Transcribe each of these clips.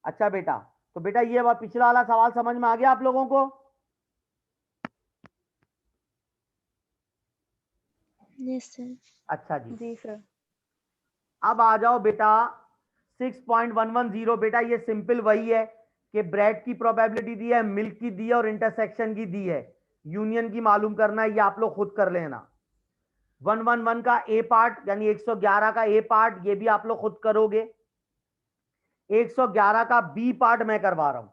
अच्छा बेटा, तो बेटा ये बात पिछला वाला सवाल समझ में आ गया आप लोगों को? Yes sir. अच्छा जी, जी सर। अब आ जाओ बेटा 6.110। बेटा ये सिंपल वही है कि ब्रेड की प्रोबेबिलिटी दी है, मिल्क की दी है और इंटरसेक्शन की दी है, यूनियन की मालूम करना है, ये आप लोग खुद कर लेना। 111 का ए पार्ट यानी 111 का ए पार्ट ये भी आप लोग खुद करोगे, 111 का बी पार्ट मैं करवा रहा हूं।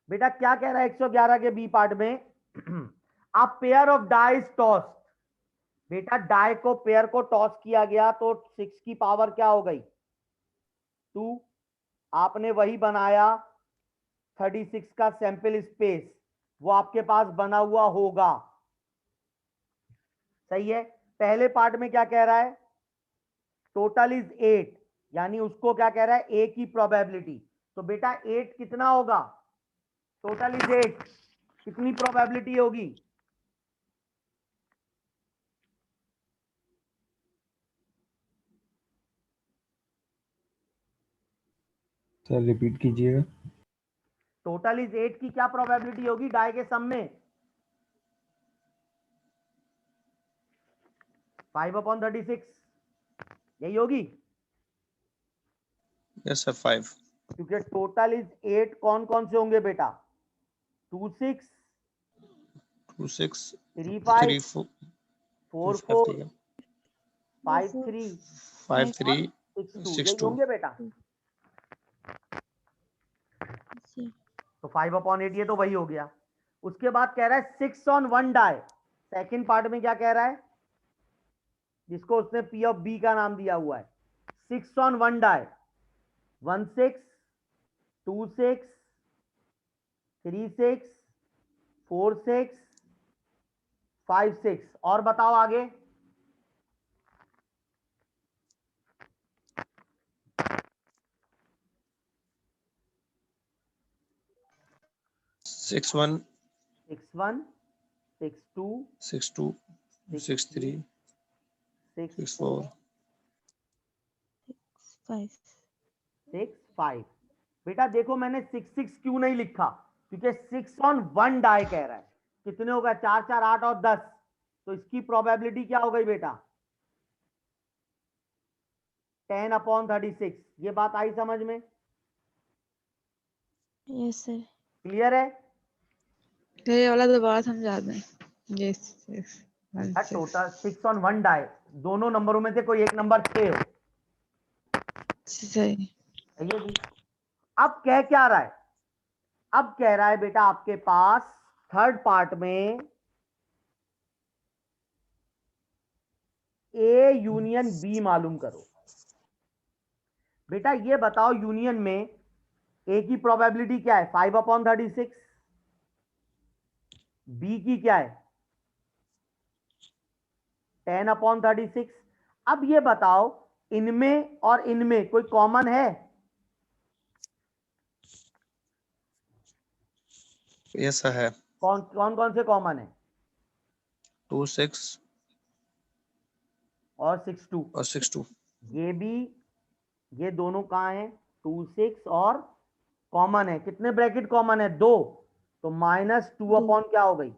बेटा क्या कह रहा है 111 के बी पार्ट में? A pair of dice tossed. बेटा डाई को पेयर को टॉस किया गया तो 6 की पावर क्या हो गई? 2। आपने वही बनाया 36 का सैंपल स्पेस, वो आपके पास बना हुआ होगा, सही है। पहले पार्ट में क्या कह रहा है? टोटल इज 8, यानी उसको क्या कह रहा है? ए की प्रोबेबिलिटी। तो बेटा 8 कितना होगा? टोटल इज 8, कितनी प्रोबेबिलिटी होगी? सर रिपीट कीजिएगा। टोटल इज 8 की क्या प्रोबेबिलिटी होगी डाई के सम में? 5/36 यही होगी, यस सर 5। क्योंकि टोटल इज 8 कौन कौन से होंगे बेटा? 2 6 2 6 3 3 5 4 4 5 4 ठीक है 5 3 5 और 3 6 2 6 यही 2 होंगे बेटा। तो 5/8 ये तो वही हो गया। उसके बाद कह रहा है 6 ऑन 1 डाई। सेकंड पार्ट में क्या कह रहा है, जिसको उसने पी ऑफ बी का नाम दिया हुआ है? 6 ऑन 1 डाई, 1 6 2 6 3 6 4 6 5 6। और बताओ आगे। 6 1 6 1 6 2 6 2 6 3 6 6 4 4 5 6 5। बेटा देखो मैंने 6 6 क्यों नहीं लिखा? क्योंकि 6 ऑन 1 डाई कह रहा है। कितने हो गए? 4 4 8 और 10। तो इसकी प्रोबेबिलिटी क्या हो गई बेटा? 10/36। ये बात आई समझ में? Yes sir. क्लियर है? ये वाला दोबारा समझा दें। Yes yes. Total 6 on 1 die, दोनों नंबरों में से कोई एक नंबर 6 हो, सही। सही है जी। अब कह क्या रहा है? अब कह रहा है बेटा आपके पास थर्ड पार्ट में ए यूनियन बी मालूम करो। बेटा ये बताओ यूनियन में ए की प्रोबेबिलिटी क्या है? 5/36। बी की क्या है? 10/36। अब ये बताओ इनमें और इनमें कोई कॉमन है? यस सर है कौन कौन कौन से कॉमन है? 2 6 और 6 2। और 6 2 ये भी, ये दोनों कहाँ हैं? 2 6 और कॉमन है, कितने ब्रैकेट कॉमन है? 2। तो -2 अपॉन क्या हो गई?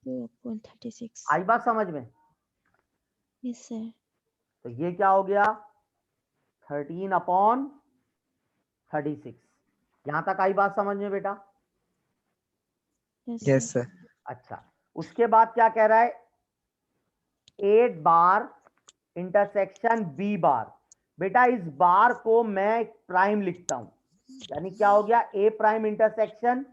2/36। आई बात समझ में? Yes sir. तो ये क्या हो गया? 13/36। यहां तक आई बात समझ में बेटा? Yes sir. अच्छा, उसके बाद क्या कह रहा है? 8 बार इंटरसेक्शन बी बार। बेटा इस बार को मैं प्राइम लिखता हूं, यानी क्या हो गया? A prime intersection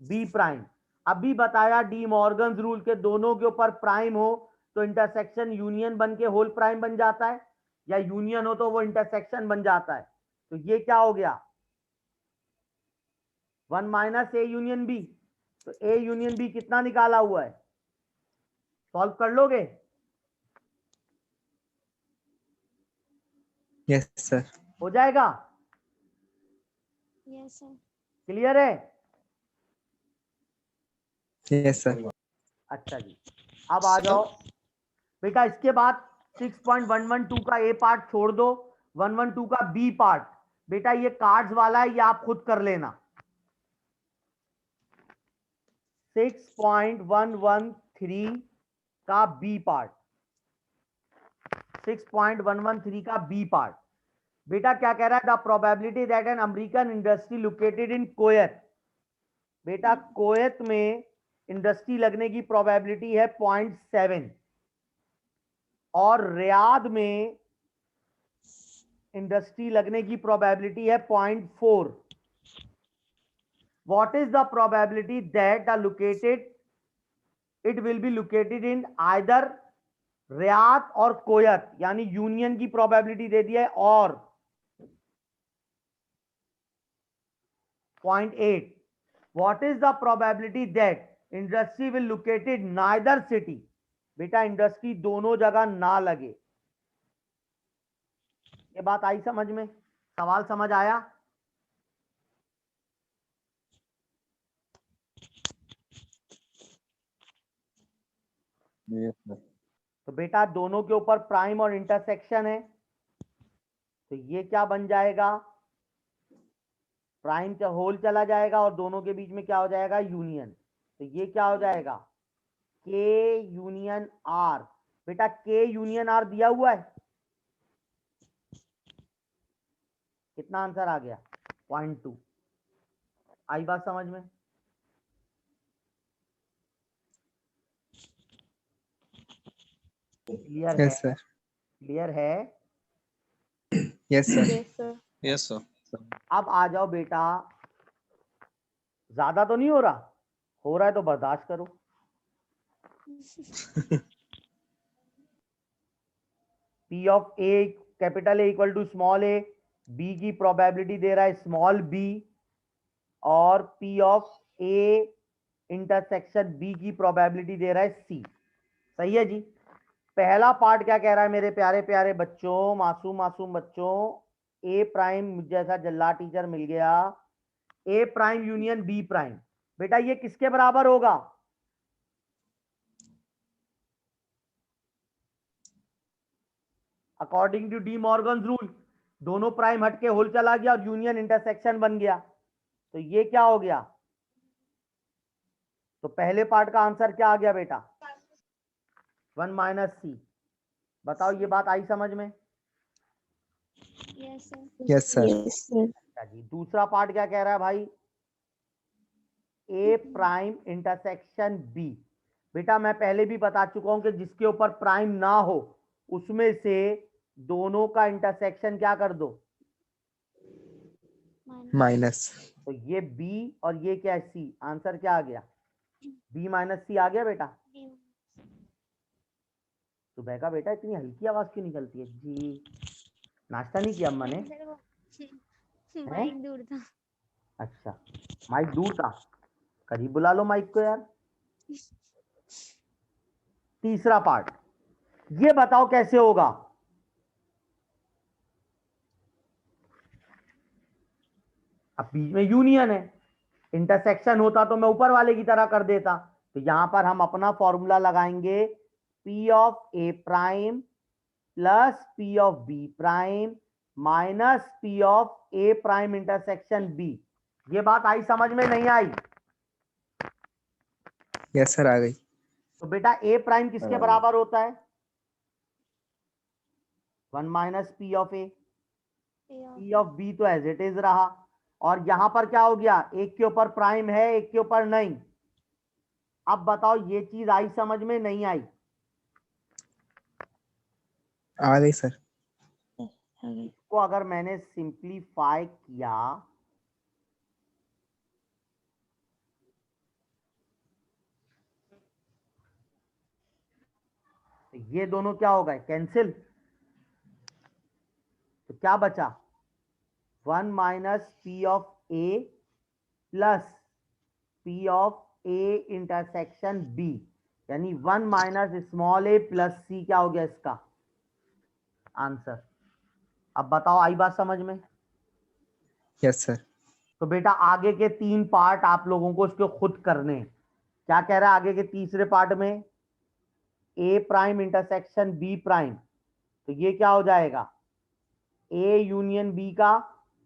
B prime. अभी बताया डी मॉर्गन्स रूल के दोनों के ऊपर प्राइम हो तो इंटरसेक्शन यूनियन बन के होल प्राइम बन जाता है, या यूनियन हो तो वो इंटरसेक्शन बन जाता है। तो ये क्या हो गया? 1 - ए यूनियन बी। तो ए यूनियन बी कितना निकाला हुआ है? सॉल्व कर लोगे? Yes sir. हो जाएगा? Yes sir. क्लियर है? Yes sir. अच्छा जी, अब आ जाओ बेटा इसके बाद 6.112 का ए पार्ट छोड़ दो, 112 का बी पार्ट। बेटा ये कार्ड्स वाला है, ये आप खुद कर लेना। 6.113 का बी पार्ट, 6.113 का बी पार्ट। बेटा क्या कह रहा है? The probability that an American industry located in Kuwait. बेटा कोयत में इंडस्ट्री लगने की प्रोबेबिलिटी है 0.7 और रियाद में इंडस्ट्री लगने की प्रोबेबिलिटी है 0.4। What is the probability that the located it will be located in either Riyadh और कोयत, यानी यूनियन की प्रोबेबिलिटी दे दी है और 0.8। What is the probability that industry will located neither city. बेटा इंडस्ट्री दोनों जगह ना लगे। ये बात आई समझ में? सवाल समझ आया? Yes sir. तो बेटा दोनों के ऊपर प्राइम और इंटरसेक्शन है, तो ये क्या बन जाएगा? प्राइम का होल चला जाएगा और दोनों के बीच में क्या हो जाएगा? यूनियन। तो ये क्या हो जाएगा? के यूनियन आर। बेटा के यूनियन आर दिया हुआ है, कितना आंसर आ गया? 0.2। आई बात समझ में? क्लियर है? Yes sir. क्लियर है? Yes sir. Yes sir. Yes sir. अब आ जाओ बेटा, ज्यादा तो नहीं हो रहा है तो बर्दाश्त करो। P of A capital A equal to small a, B की प्रोबेबिलिटी दे रहा है स्मॉल बी, और P of A intersection B की प्रोबेबिलिटी दे रहा है सी। सही है जी? पहला पार्ट क्या कह रहा है मेरे प्यारे प्यारे बच्चों, मासूम मासूम बच्चों? ए प्राइम, मुझे जैसा जल्ला टीचर मिल गया, A prime union B prime. बेटा ये किसके बराबर होगा? According to De Morgan rule दोनों प्राइम हटके होल चला गया और यूनियन इंटरसेक्शन बन गया, तो ये क्या हो गया? तो पहले पार्ट का आंसर क्या आ गया बेटा? 1 माइनस सी। बताओ ये बात आई समझ में? Yes sir. Yes sir. Yes sir. अच्छा जी, दूसरा पार्ट क्या कह रहा है भाई? ए प्राइम इंटरसेक्शन बी। बेटा मैं पहले भी बता चुका हूं कि जिसके ऊपर प्राइम ना हो उसमें से दोनों का इंटरसेक्शन क्या कर दो? माइनस। तो ये बी और ये क्या है? सी। आंसर क्या आ गया? बी माइनस सी आ गया बेटा। सुबह का बेटा इतनी हल्की आवाज क्यों निकलती है जी? नाश्ता नहीं किया अम्मा ने? माइक दूर था। अच्छा, माइक दूर था, करीब बुला लो माइक को यार। तीसरा पार्ट, ये बताओ कैसे होगा? अब बीच में यूनियन है, इंटरसेक्शन होता तो मैं ऊपर वाले की तरह कर देता। तो यहां पर हम अपना फॉर्मूला लगाएंगे, P of A prime plus P of B prime minus P of A prime intersection B. ये बात आई समझ में? नहीं आई? यस सर, आ गई। तो बेटा ए प्राइम किसके बराबर होता है? 1 minus P of A. P of B तो एज इट इज रहा, और यहां पर क्या हो गया? एक के ऊपर प्राइम है, एक के ऊपर नहीं। अब बताओ ये चीज आई समझ में? नहीं आई? आ गई सर। इसको अगर मैंने सिंप्लीफाई किया तो ये दोनों क्या हो गए? कैंसिल। तो क्या बचा? 1 minus P of A plus P of A intersection B, यानी 1 minus small a plus c. क्या हो गया इसका आंसर? अब बताओ आई बात समझ में? Yes sir. तो बेटा आगे के 3 पार्ट आप लोगों को इसके खुद करने हैं। क्या कह रहा है आगे के तीसरे पार्ट में? A prime intersection B prime, तो ये क्या हो जाएगा, ए यूनियन बी का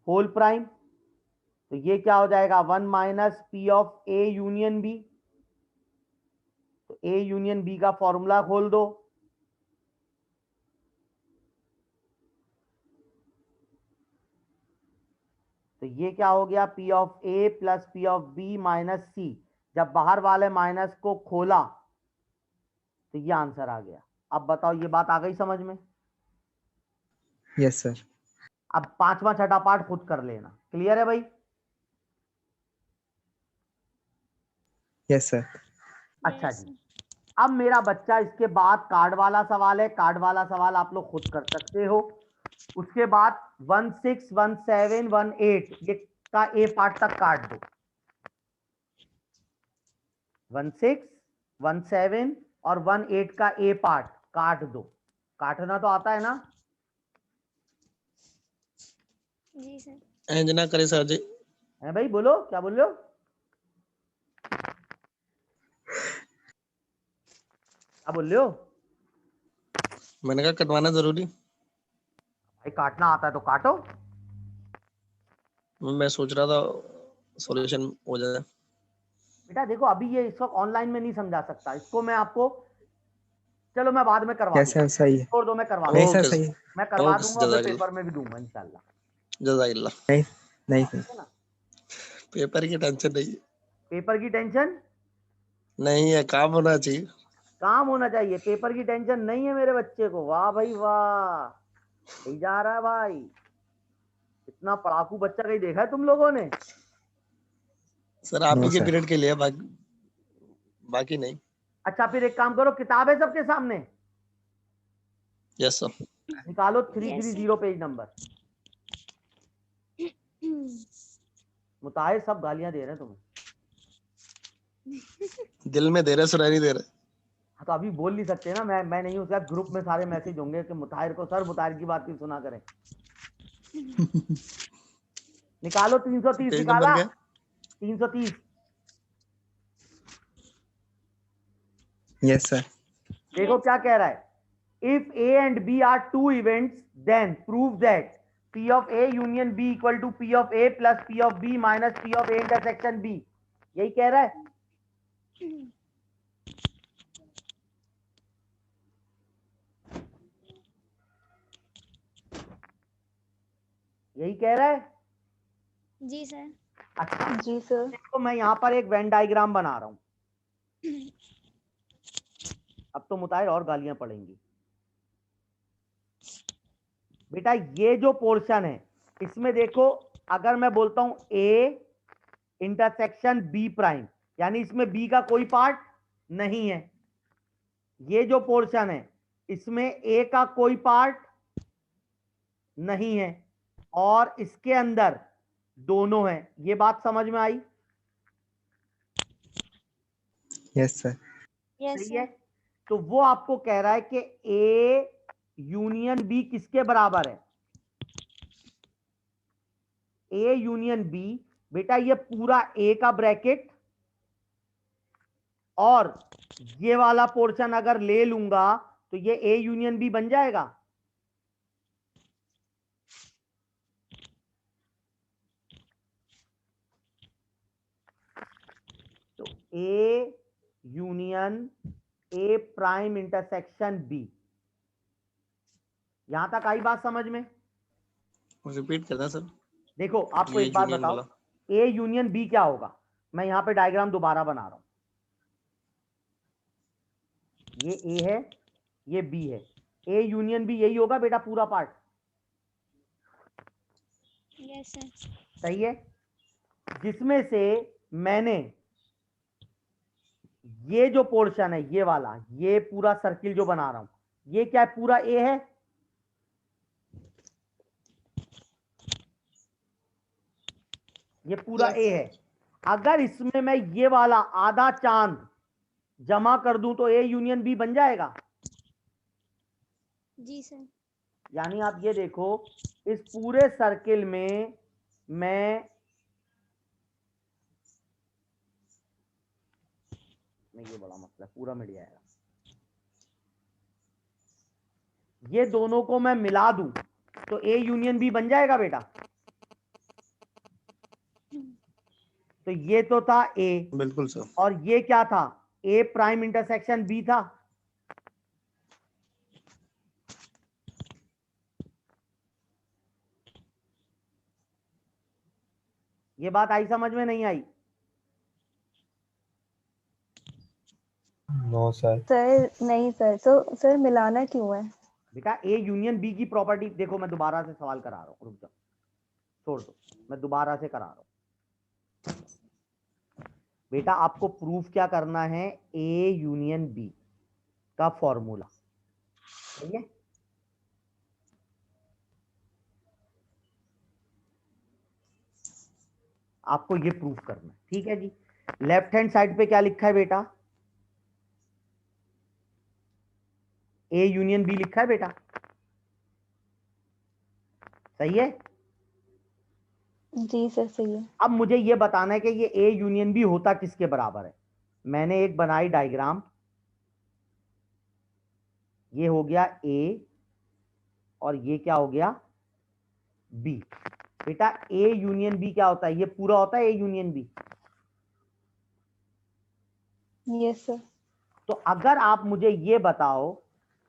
होल प्राइम, तो ये क्या हो जाएगा 1 minus P of A union B. तो ए यूनियन बी का फॉर्मूला खोल दो, तो ये क्या हो गया, P of A plus P of B minus C. जब बाहर वाले माइनस को खोला तो ये आंसर आ गया। अब बताओ ये बात आ गई समझ में? Yes sir. अब पांचवा छठा पार्ट खुद कर लेना। क्लियर है भाई? Yes sir. अच्छा Yes, जी, अब मेरा बच्चा इसके बाद कार्ड वाला सवाल है। कार्ड वाला सवाल आप लोग खुद कर सकते हो। उसके बाद 1 6 1 7 1 8 ये का ए पार्ट तक काट दो। 1 6 1 7 और 1 8 का ए पार्ट काट दो। काटना तो आता है ना? जी सर। इंज ना करे सर जी। है भाई, बोलो क्या बोल रहे हो? क्या बोल रहे हो? मैंने कहा कटवाना जरूरी। भाई काटना आता है तो काटो। मैं सोच रहा था सॉल्यूशन हो जाए। बेटा देखो अभी ये इस वक्त ऑनलाइन में नहीं समझा सकता इसको मैं आपको, चलो मैं बाद में करवा यस सर, दूंगा, सही है। छोड़ दो मैं करवा नहीं दूंगा। सर, सही है। मैं करवा ओके दूंगा, फिर जजाकिल्ला पेपर में भी दूंगा इंशाल्लाह। जजाकिल्ला। नहीं नहीं ठीक सर। है ना? पेपर की टेंशन नहीं पेपर की टेंशन नहीं है, काम होना चाहिए। काम होना चाहिए, पेपर की टेंशन नहीं है मेरे बच्चे को। वाह भाई वाह, सही जा रहा है भाई। इतना पढ़ाकू बच्चा कहीं देखा है तुम लोगों ने? सर आप नो ही के सर। पीरियड के लिए, बाकी बाकी नहीं। अच्छा फिर एक काम करो, किताब है सबके सामने, यस सर। निकालो Yes, sir. 330 page number. Mutahir सब गालियां दे रहे हैं तुम्हें। दिल में दे रहे, सुना नहीं दे रहे। हाँ, तो अभी बोल नहीं सकते ना, मैं नहीं हूँ, उसके बाद ग्रुप में सारे मैसेज होंगे कि मुताहिर को सर मुताहिर की बात क्यों सुना करें। निकालो 330, पेज नंबर निकाला क्या है? 330। Yes sir. देखो Yes, क्या sir. कह रहा है, if A and B are two events then prove that P of A union B equal to P of A plus P of B minus P of A intersection B. यही कह रहा है। यही कह रहा है। जी सर। अच्छा जी सर। देखो मैं यहाँ पर एक वेन डायग्राम बना रहा हूँ। अब तो मुताहिर और गालियां पड़ेंगी। बेटा ये जो पोर्शन है इसमें देखो, अगर मैं बोलता हूं ए इंटरसेक्शन बी प्राइम, यानी इसमें बी का कोई पार्ट नहीं है। ये जो पोर्शन है इसमें ए का कोई पार्ट नहीं है, और इसके अंदर दोनों है। ये बात समझ में आई? Yes sir. Yes, सही है। sir. तो वो आपको कह रहा है कि ए यूनियन बी किसके बराबर है? ए यूनियन बी, बेटा ये पूरा ए का ब्रैकेट और ये वाला पोर्शन अगर ले लूंगा तो ये ए यूनियन बी बन जाएगा। तो A union A prime intersection B. यहां तक आई बात समझ में? रिपीट करना सर। देखो आपको ये एक बात यूनियन बताओ, वाला। ए यूनियन बी क्या होगा? मैं यहां पे डायग्राम दोबारा बना रहा हूं। ये ए है, ये बी है। ए यूनियन बी यही होगा बेटा पूरा पार्ट। Yes, sir. सही है। जिसमें से मैंने ये जो पोर्शन है ये वाला, ये पूरा सर्किल जो बना रहा हूं, ये क्या है? पूरा ए है। ये पूरा Yes, ए sir. है। अगर इसमें मैं ये वाला आधा चांद जमा कर दूं तो ए यूनियन बी बन जाएगा। जी सर। यानी आप ये देखो, इस पूरे सर्किल में मैं ये बड़ा मसला, पूरा मिट जाएगा। ये दोनों को मैं मिला दूं तो ए यूनियन बी बन जाएगा बेटा। तो ये तो था ए बिल्कुल सर। और ये क्या था, ए प्राइम इंटरसेक्शन बी था। ये बात आई समझ में, नहीं आई? No sir. सर नहीं सर, तो सर मिलाना क्यों है? बेटा ए यूनियन बी की प्रॉपर्टी देखो, मैं दोबारा से सवाल करा रहा हूं, रुक जाओ, छोड़ दो, मैं दोबारा से करा रहा हूं। बेटा आपको प्रूफ क्या करना है, ए यूनियन बी का फॉर्मूला, ठीक है? आपको ये प्रूफ करना है, ठीक है जी। लेफ्ट हैंड साइड पे क्या लिखा है बेटा, ए यूनियन बी लिखा है बेटा, सही है? जी सर सही है। अब मुझे ये बताना है कि ये ए यूनियन बी होता किसके बराबर है। मैंने एक बनाई डायग्राम, ये हो गया ए और ये क्या हो गया, बी। बेटा ए यूनियन बी क्या होता है, ये पूरा होता है A union B. Yes sir. तो अगर आप मुझे ये बताओ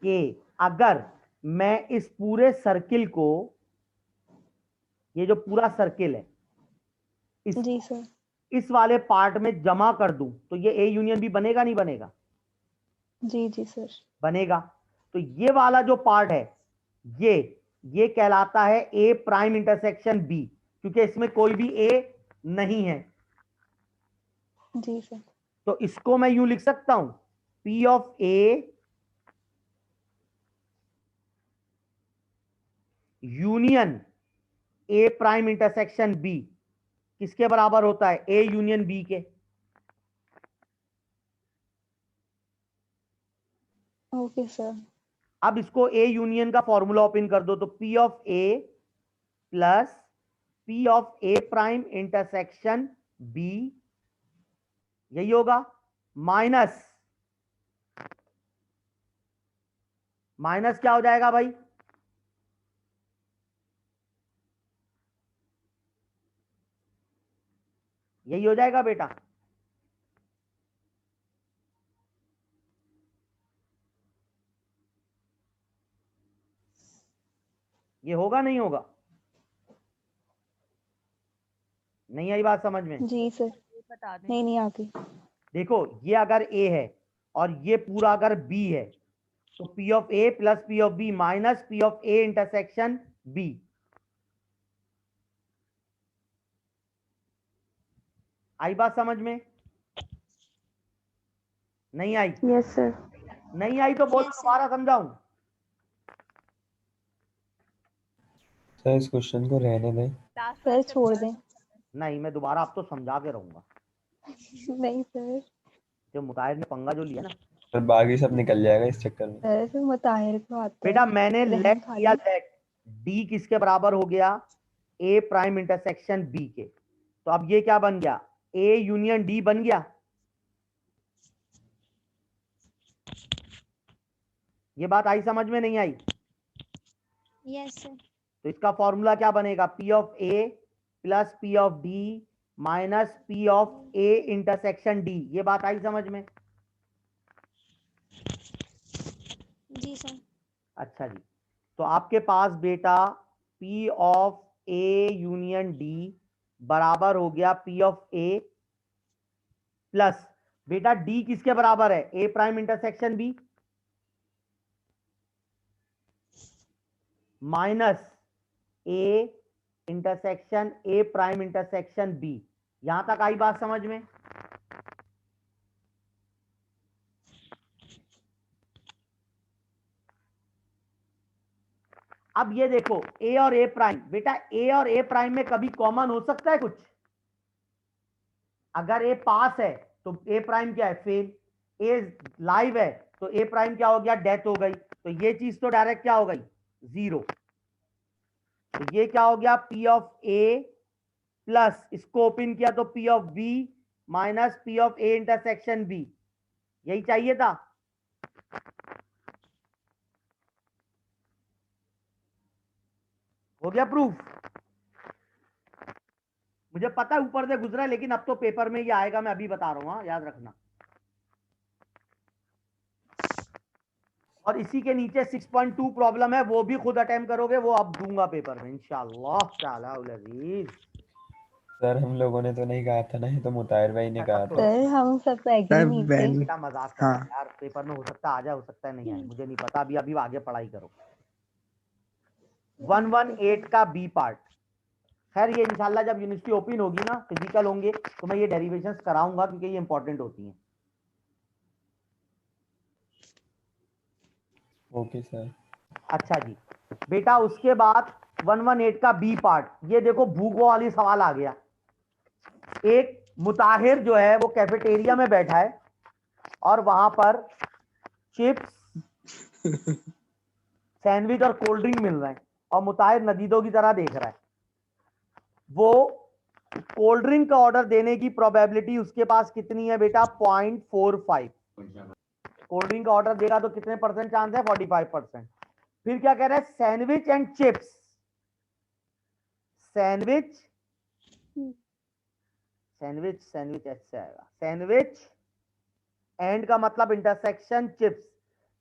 कि अगर मैं इस पूरे सर्किल को, ये जो पूरा सर्किल है, जी सर। इस वाले पार्ट में जमा कर दूं तो ये ए यूनियन बी बनेगा नहीं बनेगा? जी जी सर। बनेगा। तो ये वाला जो पार्ट है ये कहलाता है ए प्राइम इंटरसेक्शन बी, क्योंकि इसमें कोई भी ए नहीं है। जी सर। तो इसको मैं यूं लिख सकता हूं, P of A union A prime intersection B किसके बराबर होता है, ए यूनियन बी के। Okay sir. अब इसको ए यूनियन का फॉर्मूला ओपन कर दो, तो P of A plus P of A prime intersection B, यही होगा, माइनस माइनस क्या हो जाएगा भाई, यही हो जाएगा बेटा। ये होगा नहीं होगा? नहीं आई बात समझ में? जी सर। नहीं नहीं आगे। देखो ये अगर ए है और ये पूरा अगर बी है, तो P of A plus P of B minus P of A intersection B. आई बात समझ में? नहीं आई? Yes sir. नहीं आई तो बोल, Yes, sir. दोबारा समझाऊं? सर इस क्वेश्चन को रहने दें। सर छोड़ दें। नहीं, मैं दोबारा आप तो समझा के रहूंगा। नहीं सर। जो मुताहिर ने पंगा जो लिया ना, सर बाकी सब निकल जाएगा इस चक्कर में। सर फिर मुताहिर को आता है। बेटा मैंने रहम लेट खाली। किया, लेट डी किसके बराबर हो गया, ए प्राइम इंटरसेक्शन बी के। तो अब ये क्या बन गया, ए यूनियन डी बन गया। ये बात आई समझ में, नहीं आई? Yes, sir. तो इसका फॉर्मूला क्या बनेगा, P of A plus P of D minus P of A intersection D. ये बात आई समझ में? जी सर। अच्छा जी, तो आपके पास बेटा P of A union D बराबर हो गया पी ऑफ ए प्लस, बेटा डी किसके बराबर है, A prime intersection B, minus A intersection A prime intersection B. यहां तक आई बात समझ में? अब ये देखो ए और ए प्राइम, बेटा ए और ए प्राइम में कभी कॉमन हो सकता है कुछ? अगर ए पास है तो ए प्राइम क्या है, फेल। ए लाइव है तो ए प्राइम क्या हो गया, डेथ हो गई। तो ये चीज तो डायरेक्ट क्या हो गई, जीरो। तो ये क्या हो गया, पी ऑफ ए प्लस, इसको ओपन किया तो P of B minus P of A intersection B. यही चाहिए था। हो गया प्रूफ? मुझे पता है ऊपर से गुजरा है, लेकिन अब तो पेपर में ये आएगा, मैं अभी बता रहा हूँ, हाँ याद रखना। और इसी के नीचे 6.2 प्रॉब्लम है, वो भी खुद अटेम्प्ट करोगे, वो अब दूंगा पेपर में इंशाल्लाह ताला उल अजीज। सर हम लोगों ने तो नहीं कहा था ना, ये तो मुताहिर भाई ने कहा था। सर हम सब तो एग्री नहीं थे। बेटा मजाक कर रहा है यार, पेपर में हो सकता है आ जाए, हो सकता है नहीं आए, मुझे नहीं पता। अभी अभी आगे पढ़ाई करो। 118 का बी पार्ट। खैर ये इंशाल्लाह जब यूनिवर्सिटी ओपन होगी ना, फिजिकल होंगे, तो मैं ये डेरिवेशंस कराऊंगा, क्योंकि ये इंपॉर्टेंट होती हैं। Okay sir. अच्छा जी बेटा, उसके बाद 118 का बी पार्ट। ये देखो भूगोल वाली सवाल आ गया। एक मुताहिर जो है वो कैफेटेरिया में बैठा है और वहां पर चिप्स, सैंडविच और कोल्ड ड्रिंक मिल रहे हैं, और मुताहिर नदीदों की तरह देख रहा है। वो कोल्ड ड्रिंक का ऑर्डर देने की प्रोबेबिलिटी उसके पास कितनी है बेटा? 0.45। कोल्ड ड्रिंक का ऑर्डर देगा तो कितने परसेंट चांस है? 45%। फिर क्या कह रहा है? Sandwich and chips. Sandwich sandwich sandwich ऐसे आएगा, सैंडविच एंड का मतलब इंटरसेक्शन चिप्स।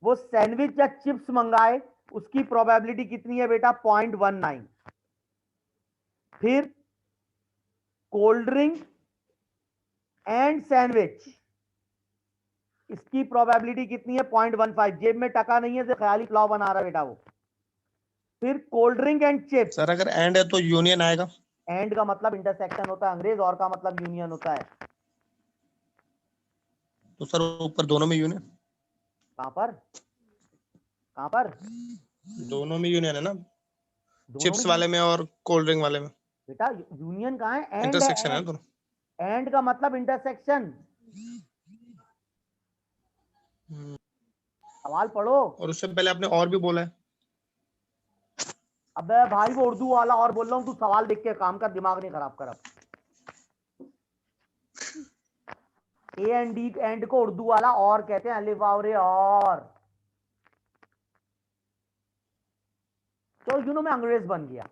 वो सैंडविच या चिप्स मंगाए, उसकी प्रोबेबिलिटी कितनी है बेटा? 0.19। फिर कोल्ड ड्रिंक एंड सैंडविच, इसकी प्रोबेबिलिटी कितनी है? 0.15। जेब में टका नहीं है, ख्याली पुलाव बना रहा है बेटा वो। फिर cold drink and chips. Sir अगर एंड है तो यूनियन आएगा। एंड का मतलब इंटरसेक्शन होता है अंग्रेज, और का मतलब यूनियन होता है। तो सर ऊपर दोनों में यूनियन। कहां पर? कहां पर? दोनों में यूनियन है ना, दोनों चिप्स में वाले में और कोल्ड ड्रिंक वाले में बेटा यूनियन कहां है? एंड इंटरसेक्शन है है। ना दोनों। एंड का मतलब इंटरसेक्शन। सवाल पढ़ो। और उससे पहले आपने और भी बोला है। अबे भाई वो उर्दू वाला और बोल रहा हूँ, तू सवाल देख के काम कर, दिमाग नहीं खराब कर। अब ए एंड डी एंड को उर्दू वाला और कहते हैं, अलिफ वाव रे और। तो मैं अंग्रेज बन गया।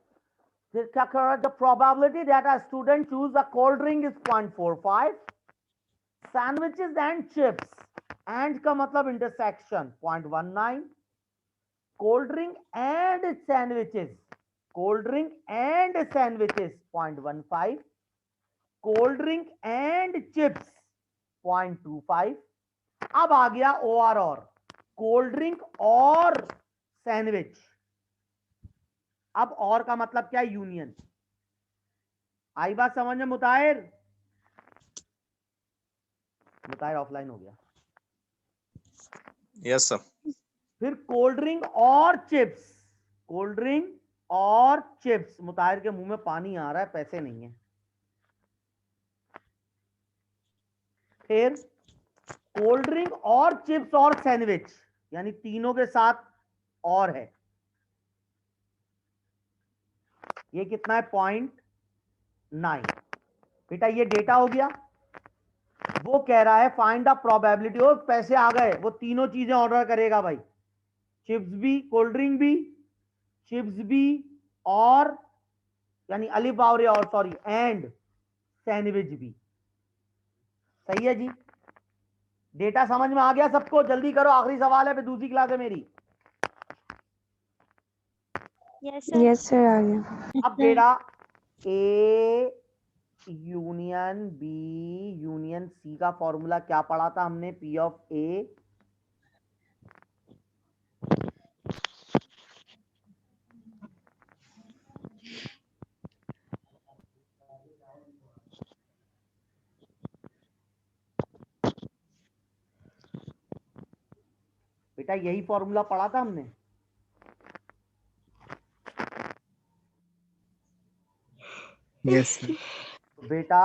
क्या कर रहा है? The probability that a student choose a cold drink is 0.45, sandwiches and chips, and का मतलब intersection 0.19, cold drink and sandwiches, cold drink and sandwiches 0.15, cold drink and chips 0.25। अब आ गया और कोल्ड ड्रिंक और सैंडविच। अब और का मतलब क्या है? यूनियन। आई बात समझ में मुताहिर? मुताहिर ऑफलाइन हो गया। Yes sir. फिर कोल्ड ड्रिंक और चिप्स। कोल्ड ड्रिंक और चिप्स। मुताहिर के मुंह में पानी आ रहा है, पैसे नहीं है। फिर कोल्ड ड्रिंक और चिप्स और सैंडविच, यानी तीनों के साथ और है। ये कितना है? 0.9। बेटा ये डेटा हो गया। वो कह रहा है फाइंड द प्रोबेबिलिटी। और पैसे आ गए, वो तीनों चीजें ऑर्डर करेगा भाई, चिप्स भी, कोल्ड ड्रिंक भी, चिप्स भी, और यानी अलिफ वाव रे और, सॉरी, एंड सैंडविच भी। सही है जी? डेटा समझ में आ गया सबको? जल्दी करो, आखिरी सवाल है, फिर दूसरी क्लास है मेरी। Yes sir. यस सर आ गया। अब बेटा A union B union C का फॉर्मूला क्या पढ़ा था हमने? पी ऑफ ए बेटा, यही फॉर्मूला पढ़ा था हमने। Yes sir. तो बेटा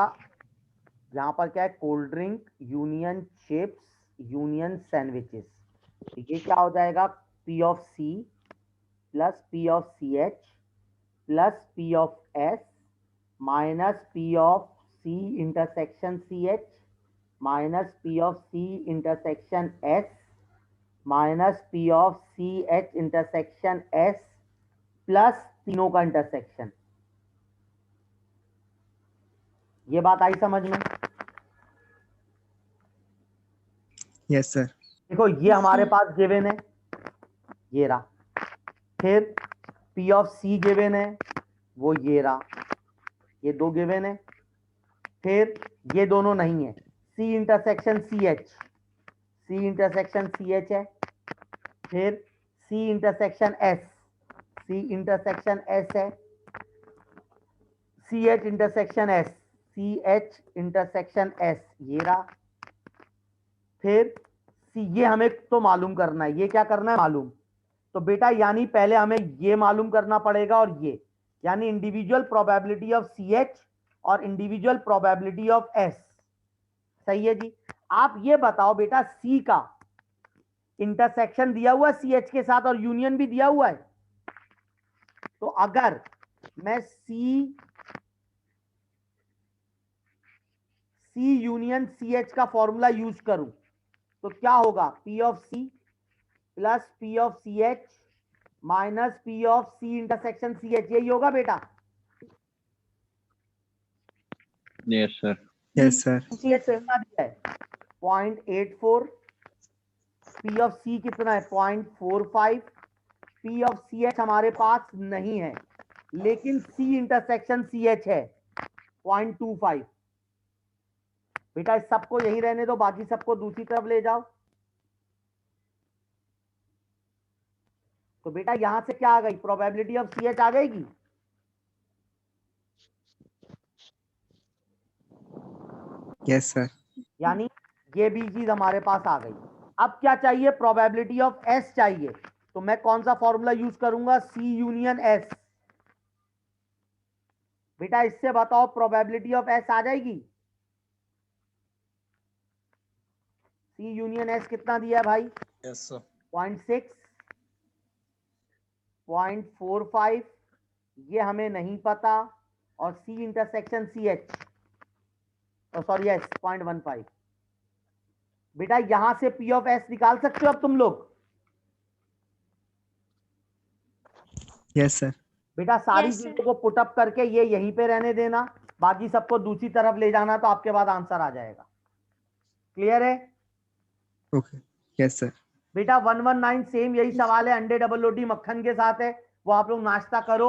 यहां पर क्या है? Cold drink union chips union sandwiches. तो ये क्या हो जाएगा? P of C plus P of C H plus P of S minus P of C intersection C H minus P of C intersection S minus P of C H intersection S plus तीनों का intersection. ये बात आई समझ में? Yes sir. देखो ये हमारे पास गिवन है, ये रहा। फिर P ऑफ C गिवन है, वो ये रहा, ये दो गिवन है। फिर ये दोनों नहीं है, C intersection CH, C intersection CH है। फिर C intersection S, C intersection S है। CH intersection S, CH intersection S, ये रहा। फिर C, ये हमें तो मालूम करना है, ये क्या करना है मालूम। तो बेटा यानी पहले हमें ये मालूम करना पड़ेगा और ये, यानी इंडिविजुअल प्रोबेबिलिटी ऑफ CH और इंडिविजुअल प्रोबेबिलिटी ऑफ S। सही है जी। आप ये बताओ बेटा, C का इंटरसेक्शन दिया हुआ है CH के साथ और यूनियन भी दिया हुआ है। तो अगर मैं C यूनियन CH का फॉर्मूला यूज करूं तो क्या होगा, P of C plus P of CH minus P of C intersection CH, यही होगा बेटा। Yes sir. Yes sir. जी सर। कितना दिया है 0.84, P ऑफ C कितना है 0.45, P ऑफ CH हमारे पास नहीं है, लेकिन C इंटरसेक्शन CH है 0.25। बेटा इस सबको यही रहने दो, बाकी सबको दूसरी तरफ ले जाओ। तो बेटा यहां से क्या आ गई, प्रोबेबिलिटी ऑफ CH आ गई। Yes sir. यानी ये भी चीज हमारे पास आ गई। अब क्या चाहिए, प्रोबेबिलिटी ऑफ S चाहिए। तो मैं कौन सा फॉर्मूला यूज करूंगा, C यूनियन S। बेटा इससे बताओ प्रोबेबिलिटी ऑफ S आ जाएगी। C यूनियन S कितना दिया है भाई, यस सर। 0.6, 0.45, ये हमें नहीं पता, और C intersection CH, sorry S 0.15। बेटा यहां से P ऑफ S निकाल सकते हो अब तुम लोग। Yes sir. बेटा सारी Yes, sir. चीजों को पुटअप करके ये यहीं पे रहने देना, बाकी सबको दूसरी तरफ ले जाना, तो आपके बाद आंसर आ जाएगा। क्लियर है ओके। Yes sir. बेटा? 119 सेम यही सवाल है, अंडे डबल रोटी मक्खन के साथ है, वो आप लोग नाश्ता करो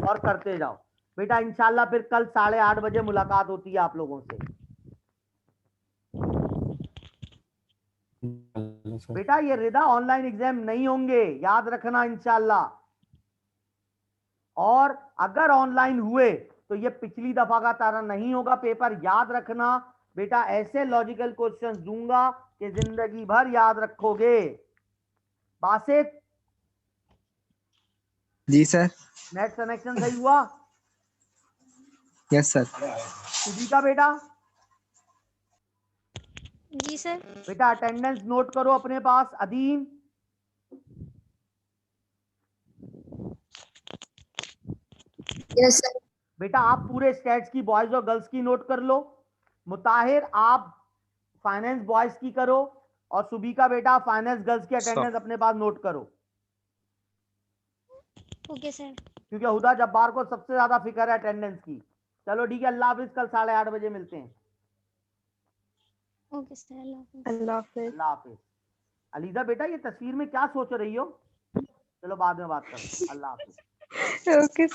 और करते जाओ। बेटा इंशाल्लाह फिर कल 8:30 बजे मुलाकात होती है आप लोगों से। सर बेटा ये रिदा ऑनलाइन एग्जाम नहीं होंगे, याद रखना इंशाल्लाह। और अगर ऑनलाइन हुए तो ये पिछली दफा का तरह नहीं होगा पेपर, याद रखना बेटा। ऐसे लॉजिकल क्वेश्चंस दूंगा कि जिंदगी भर याद रखोगे। बासित, जी सर। नेट कनेक्शन सही हुआ? Yes sir. सुबीका बेटा, जी सर। बेटा अटेंडेंस नोट करो अपने पास। अदीम, यस सर। बेटा आप पूरे स्टेट्स की बॉयज और गर्ल्स की नोट कर लो। मुताहिर आप फाइनेंस बॉयज की करो, और सुबीका बेटा फाइनेंस गर्ल्स की अटेंडेंस अपने पास नोट करो, ओके सर। क्योंकि हुदा जब्बार को सबसे ज्यादा फिक्र है अटेंडेंस की। चलो ठीक है, अल्लाह हाफिज, कल 8:30 बजे मिलते हैं। ओके सर, अल्लाह हाफिज़। अल्लाह हाफिज। अल्लाह हाफिज। अलीजा बेटा ये तस्वीर में क्या सोच रही हो? चलो बाद में बात करो। अल्लाह हाफिज। Okay sir.